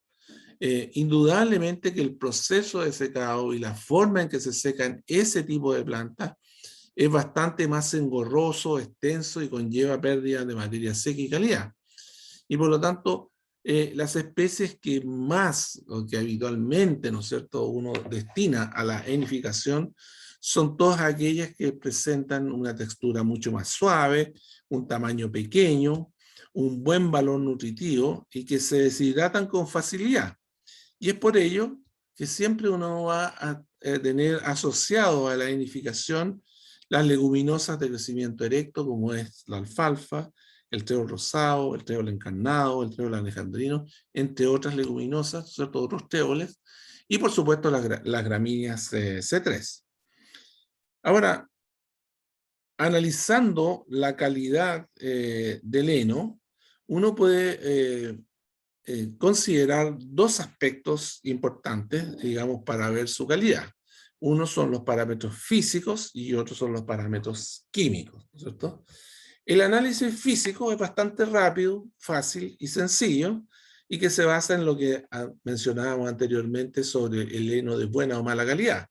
[SPEAKER 1] Indudablemente que el proceso de secado y la forma en que se secan ese tipo de plantas es bastante más engorroso, extenso, y conlleva pérdida de materia seca y calidad. Y por lo tanto, las especies que más, o que habitualmente, ¿no es cierto?, uno destina a la enificación, son todas aquellas que presentan una textura mucho más suave, un tamaño pequeño, un buen valor nutritivo y que se deshidratan con facilidad. Y es por ello que siempre uno va a tener asociado a la enificación las leguminosas de crecimiento erecto, como es la alfalfa, el trébol rosado, el trébol encarnado, el trébol alejandrino, entre otras leguminosas, ¿cierto?, otros tréboles, y por supuesto las gramíneas C3. Ahora, analizando la calidad del heno, uno puede considerar dos aspectos importantes, digamos, para ver su calidad. Uno son los parámetros físicos y otros son los parámetros químicos, ¿no es cierto? El análisis físico es bastante rápido, fácil y sencillo, y que se basa en lo que mencionábamos anteriormente sobre el heno de buena o mala calidad: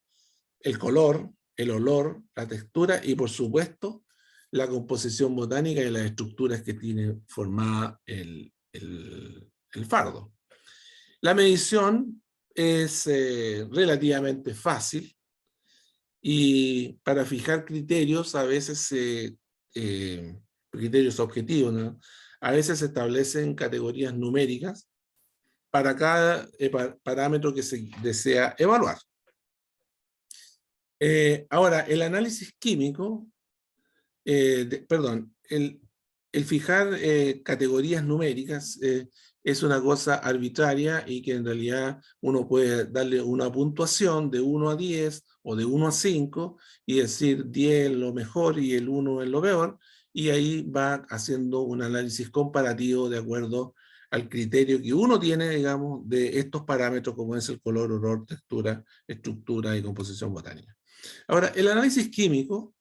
[SPEAKER 1] el color, el olor, la textura y, por supuesto, la composición botánica y las estructuras que tiene formada el fardo. La medición es relativamente fácil, y para fijar criterios, a veces criterios objetivos, ¿no?, a veces se establecen categorías numéricas para cada parámetro que se desea evaluar. Ahora, el análisis químico, perdón, el fijar categorías numéricas es una cosa arbitraria, y que en realidad uno puede darle una puntuación de 1 a 10 o de 1 a 5 y decir 10 es lo mejor y el 1 es lo peor, y ahí va haciendo un análisis comparativo de acuerdo al criterio que uno tiene, digamos, de estos parámetros, como es el color, olor, textura, estructura y composición botánica. Ahora, el análisis químico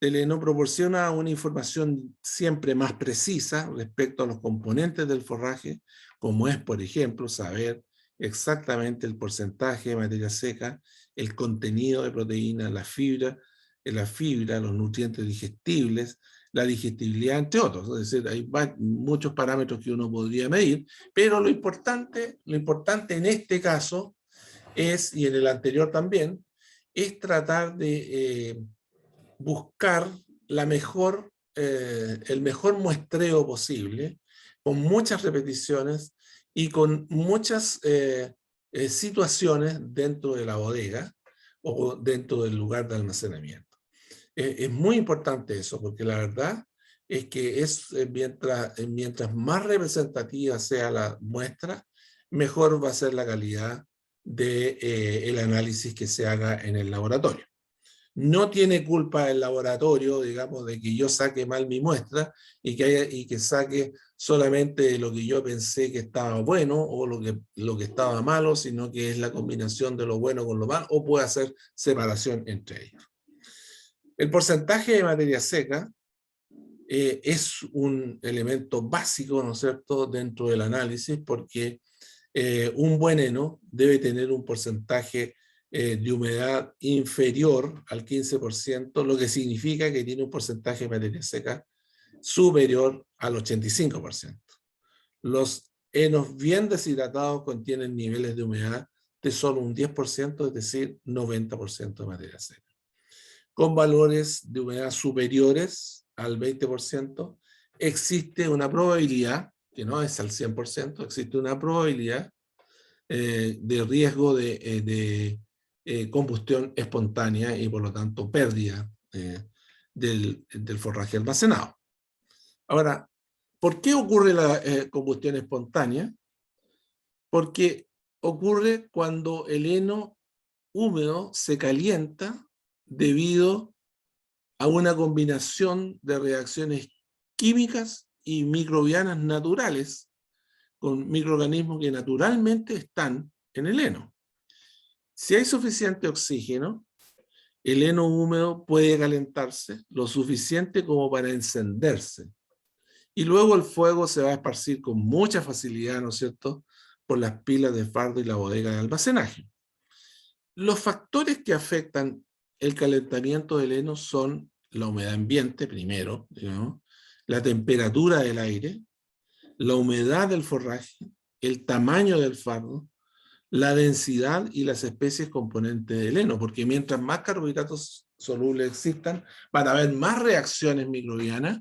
[SPEAKER 1] del heno proporciona una información siempre más precisa respecto a los componentes del forraje, como es, por ejemplo, saber exactamente el porcentaje de materia seca, el contenido de proteína, la fibra, los nutrientes digestibles, la digestibilidad, entre otros. Es decir, hay muchos parámetros que uno podría medir, pero lo importante en este caso es, y en el anterior también, es tratar de buscar el mejor muestreo posible, con muchas repeticiones y con muchas situaciones dentro de la bodega o dentro del lugar de almacenamiento. Es muy importante eso, porque la verdad es que mientras más representativa sea la muestra, mejor va a ser la calidad del análisis que se haga en el laboratorio. No tiene culpa el laboratorio, digamos, de que yo saque mal mi muestra y que saque solamente lo que yo pensé que estaba bueno o lo que estaba malo, sino que es la combinación de lo bueno con lo malo, o puede hacer separación entre ellos. El porcentaje de materia seca es un elemento básico, ¿no es cierto?, dentro del análisis, porque un buen heno debe tener un porcentaje de humedad inferior al 15%, lo que significa que tiene un porcentaje de materia seca superior al 85%. Los henos bien deshidratados contienen niveles de humedad de solo un 10%, es decir, 90% de materia seca. Con valores de humedad superiores al 20%, existe una probabilidad, que no es al 100%, existe una probabilidad de riesgo de combustión espontánea y por lo tanto pérdida del forraje almacenado. Ahora, ¿por qué ocurre la combustión espontánea? Porque ocurre cuando el heno húmedo se calienta debido a una combinación de reacciones químicas y microbianas naturales con microorganismos que naturalmente están en el heno. Si hay suficiente oxígeno, el heno húmedo puede calentarse lo suficiente como para encenderse. Y luego el fuego se va a esparcir con mucha facilidad, ¿no es cierto?, por las pilas de fardo y la bodega de almacenaje. Los factores que afectan el calentamiento del heno son la humedad ambiente, primero, digamos, la temperatura del aire, la humedad del forraje, el tamaño del fardo, la densidad y las especies componentes del heno, porque mientras más carbohidratos solubles existan, van a haber más reacciones microbianas,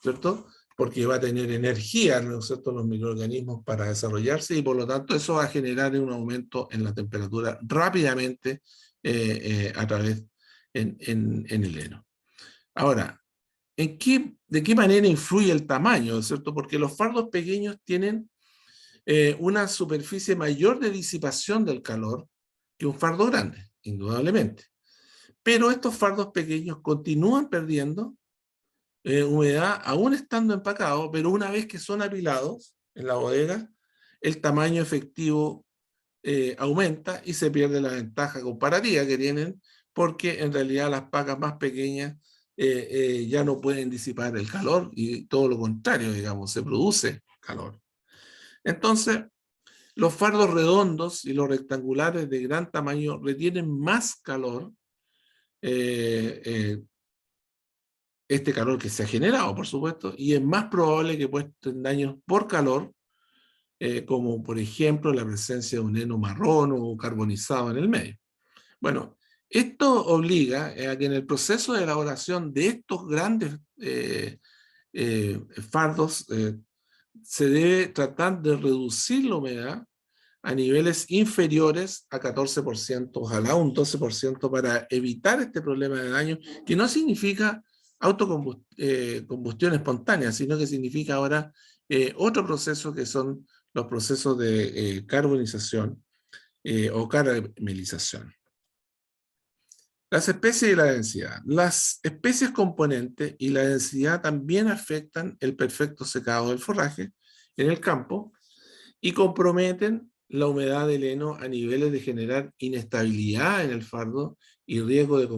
[SPEAKER 1] ¿cierto? Porque va a tener energía, ¿no es cierto?, los microorganismos para desarrollarse y por lo tanto eso va a generar un aumento en la temperatura rápidamente a través en el heno. Ahora, ¿de qué manera influye el tamaño, ¿cierto? Porque los fardos pequeños tienen una superficie mayor de disipación del calor que un fardo grande, indudablemente. Pero estos fardos pequeños continúan perdiendo humedad aún estando empacados, pero una vez que son apilados en la bodega, el tamaño efectivo aumenta y se pierde la ventaja comparativa que tienen, porque en realidad las pacas más pequeñas ya no pueden disipar el calor y todo lo contrario, digamos, se produce calor. Entonces, los fardos redondos y los rectangulares de gran tamaño retienen más calor, este calor que se ha generado, por supuesto, y es más probable que puesten daños por calor, como por ejemplo la presencia de un heno marrón o carbonizado en el medio. Bueno, esto obliga a que en el proceso de elaboración de estos grandes fardos se debe tratar de reducir la humedad a niveles inferiores a 14%, ojalá un 12%, para evitar este problema de daño, que no significa autocombustión espontánea, sino que significa ahora otro proceso que son los procesos de carbonización o caramelización. Las especies y la densidad. Las especies componentes y la densidad también afectan el perfecto secado del forraje en el campo y comprometen la humedad del heno a niveles de generar inestabilidad en el fardo y riesgo de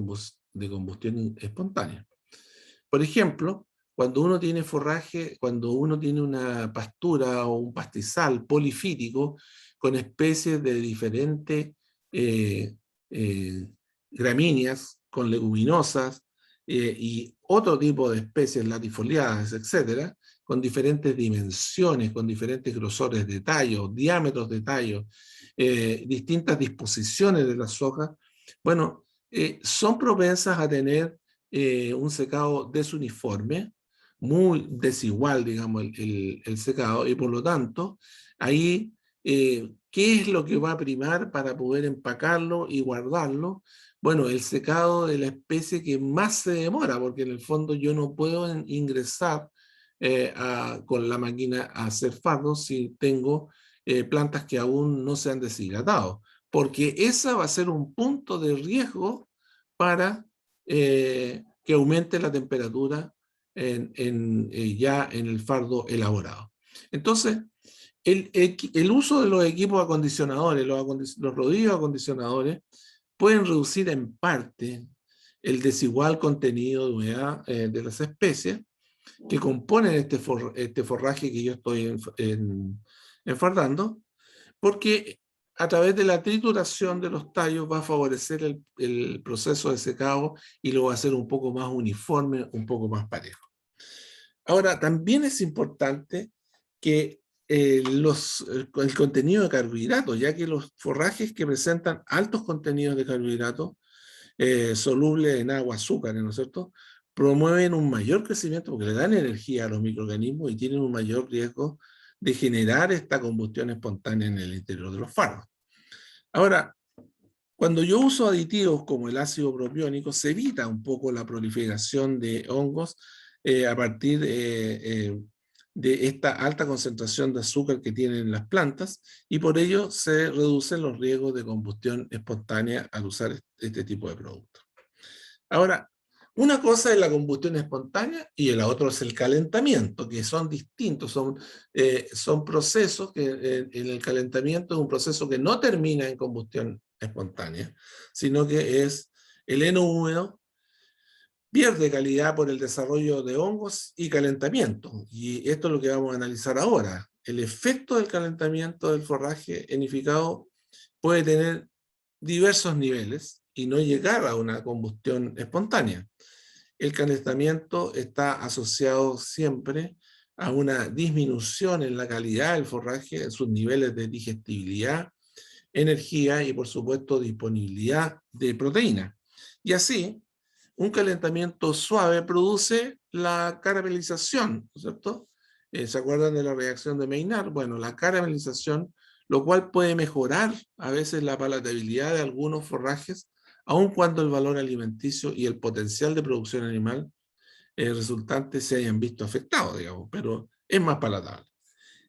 [SPEAKER 1] combustión espontánea. Por ejemplo, cuando uno tiene forraje, cuando uno tiene una pastura o un pastizal polifítico con especies de diferentes eh, gramíneas, con leguminosas, y otro tipo de especies latifoliadas, etcétera, con diferentes dimensiones, con diferentes grosores de tallo, diámetros de tallo, distintas disposiciones de las hojas, bueno, son propensas a tener un secado desuniforme, muy desigual, digamos, el secado, y por lo tanto, ahí, ¿qué es lo que va a primar para poder empacarlo y guardarlo? Bueno, el secado de la especie que más se demora, porque en el fondo yo no puedo ingresar con la máquina a hacer fardos si tengo plantas que aún no se han deshidratado, porque esa va a ser un punto de riesgo para que aumente la temperatura ya en el fardo elaborado. Entonces, el uso de los equipos acondicionadores, los rodillos acondicionadores, pueden reducir en parte el desigual contenido de humedad de las especies que componen este forraje que yo estoy enfardando, porque a través de la trituración de los tallos va a favorecer el proceso de secado y lo va a hacer un poco más uniforme, un poco más parejo. Ahora, también es importante que el contenido de carbohidratos, ya que los forrajes que presentan altos contenidos de carbohidratos solubles en agua, azúcares, ¿no es cierto?, promueven un mayor crecimiento porque le dan energía a los microorganismos y tienen un mayor riesgo de generar esta combustión espontánea en el interior de los fardos. Ahora, cuando yo uso aditivos como el ácido propiónico, se evita un poco la proliferación de hongos a partir de esta alta concentración de azúcar que tienen las plantas, y por ello se reducen los riesgos de combustión espontánea al usar este tipo de productos. Ahora, una cosa es la combustión espontánea y el otro es el calentamiento, que son distintos, son procesos que en el calentamiento es un proceso que no termina en combustión espontánea, sino que es el heno húmedo pierde calidad por el desarrollo de hongos y calentamiento. Y esto es lo que vamos a analizar ahora. El efecto del calentamiento del forraje enificado puede tener diversos niveles y no llegar a una combustión espontánea. El calentamiento está asociado siempre a una disminución en la calidad del forraje, en sus niveles de digestibilidad, energía y, por supuesto, disponibilidad de proteína. Y así, un calentamiento suave produce la caramelización, ¿no es cierto? ¿Se acuerdan de la reacción de Maynard? Bueno, la caramelización, lo cual puede mejorar a veces la palatabilidad de algunos forrajes, aun cuando el valor alimenticio y el potencial de producción animal resultantes se hayan visto afectados, digamos, pero es más palatable.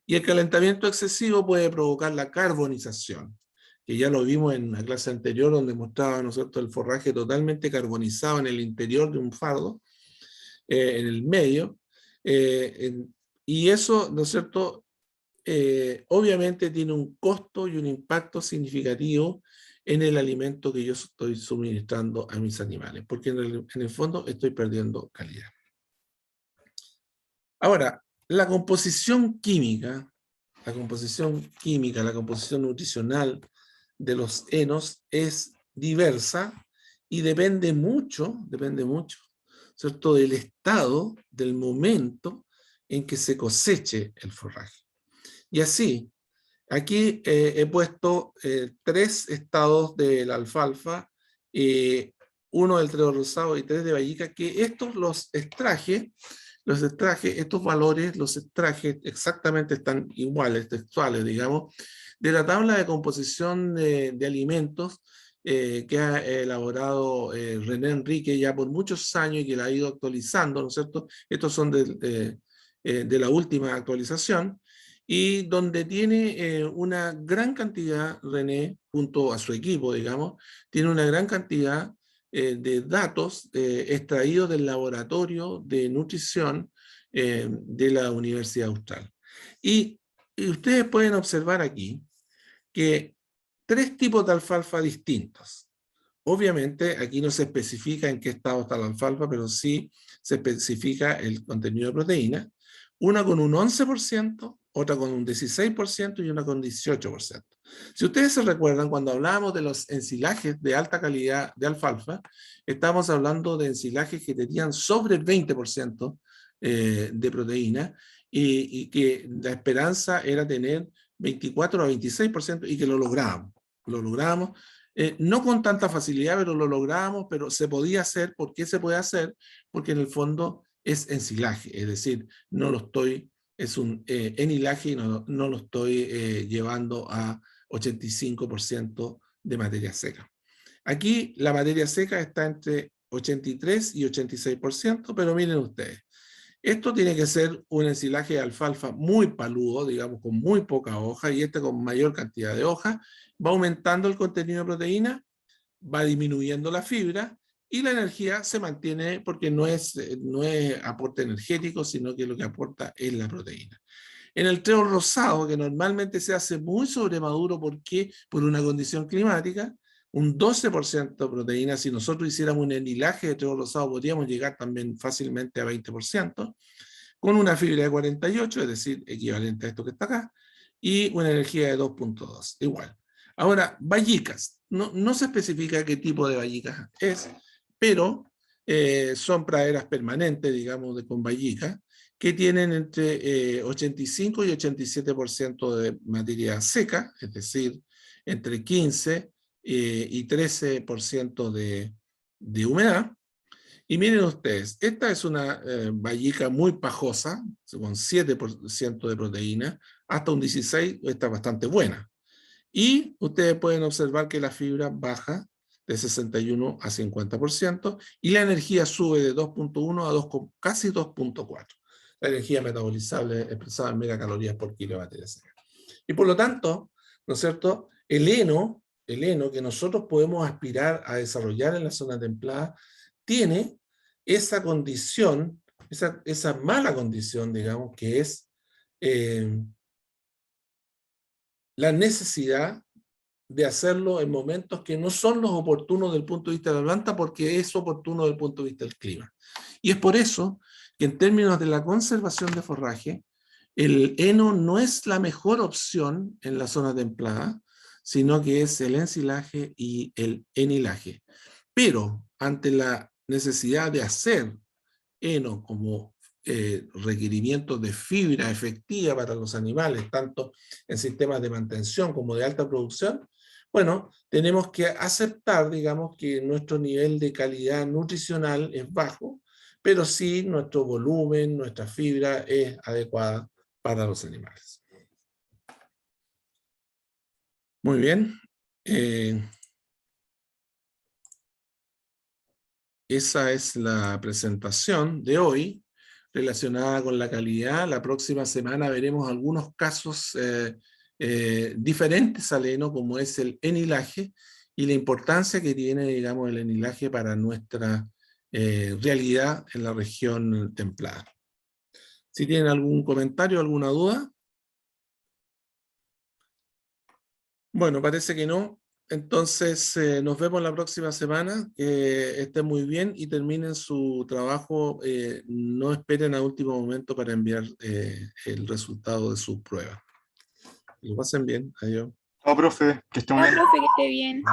[SPEAKER 1] Y el calentamiento excesivo puede provocar la carbonización, que ya lo vimos en la clase anterior, donde mostraba, ¿no es cierto?, el forraje totalmente carbonizado en el interior de un fardo, en el medio, y eso, ¿no es cierto?, obviamente tiene un costo y un impacto significativo en el alimento que yo estoy suministrando a mis animales, porque en el fondo estoy perdiendo calidad. Ahora, la composición química, la composición nutricional de los henos es diversa y depende mucho, ¿cierto?, del estado, del momento en que se coseche el forraje. Y así, aquí he puesto 3 estados de la alfalfa, 1 del trigo rosado y 3 de vallica, que estos estos valores los extraje exactamente, están iguales, textuales, digamos, de la tabla de composición de alimentos que ha elaborado René Enrique ya por muchos años y que la ha ido actualizando, ¿no es cierto? Estos son de la última actualización, y donde tiene una gran cantidad, René, junto a su equipo, digamos, tiene una gran cantidad de datos extraídos del laboratorio de nutrición de la Universidad Austral. Y ustedes pueden observar aquí que 3 tipos de alfalfa distintos. Obviamente aquí no se especifica en qué estado está la alfalfa, pero sí se especifica el contenido de proteína. Una con un 11% otra con un 16% y una con 18%. Si ustedes se recuerdan, cuando hablábamos de los ensilajes de alta calidad de alfalfa, estamos hablando de ensilajes que tenían sobre el 20% de proteína y que la esperanza era tener 24 a 26% y que lo lográbamos. Lo lográbamos, no con tanta facilidad, pero lo lográbamos, pero se podía hacer. ¿Por qué se puede hacer? Porque en el fondo es ensilaje, es decir, no lo estoy, es un enhilaje y no lo estoy llevando a 85% de materia seca. Aquí la materia seca está entre 83 y 86%, pero miren ustedes, esto tiene que ser un ensilaje de alfalfa muy paludo, digamos, con muy poca hoja, y este con mayor cantidad de hojas, va aumentando el contenido de proteína, va disminuyendo la fibra, y la energía se mantiene porque no es aporte energético, sino que lo que aporta es la proteína. En el trigo rosado, que normalmente se hace muy sobremaduro, ¿por qué? Por una condición climática, un 12% de proteína. Si nosotros hiciéramos un enhilaje de trigo rosado, podríamos llegar también fácilmente a 20%, con una fibra de 48, es decir, equivalente a esto que está acá, y una energía de 2.2, igual. Ahora, vallicas. No se especifica qué tipo de vallicas es, pero son praderas permanentes, digamos, con vallicas, que tienen entre 85 y 87% de materia seca, es decir, entre 15 y 13% de humedad. Y miren ustedes, esta es una vallica muy pajosa, con 7% de proteína, hasta un 16%, está bastante buena. Y ustedes pueden observar que la fibra baja de 61 a 50% y la energía sube de 2.1 a 2, casi 2.4. La energía metabolizable expresada en megacalorías por kilo de materia seca. Y por lo tanto, ¿no es cierto? El heno que nosotros podemos aspirar a desarrollar en la zona templada, tiene esa condición, esa mala condición, digamos, que es la necesidad de hacerlo en momentos que no son los oportunos del punto de vista de la planta, porque es oportuno del punto de vista del clima. Y es por eso que en términos de la conservación de forraje, el heno no es la mejor opción en la zona templada, sino que es el ensilaje y el enhilaje. Pero ante la necesidad de hacer heno como requerimiento de fibra efectiva para los animales, tanto en sistemas de mantención como de alta producción, bueno, tenemos que aceptar, digamos, que nuestro nivel de calidad nutricional es bajo, pero sí nuestro volumen, nuestra fibra es adecuada para los animales. Muy bien. Esa es la presentación de hoy relacionada con la calidad. La próxima semana veremos algunos casos diferentes al heno, como es el enhilaje y la importancia que tiene, digamos, el enhilaje para nuestra realidad en la región templada. Si tienen algún comentario, alguna duda. Bueno, parece que no. Entonces, nos vemos la próxima semana. Que estén muy bien y terminen su trabajo. No esperen a último momento para enviar el resultado de su prueba. Lo pasen bien. Adiós.
[SPEAKER 2] Chao, profe, que esté muy
[SPEAKER 3] Chao,
[SPEAKER 2] bien.
[SPEAKER 3] profe, que esté bien.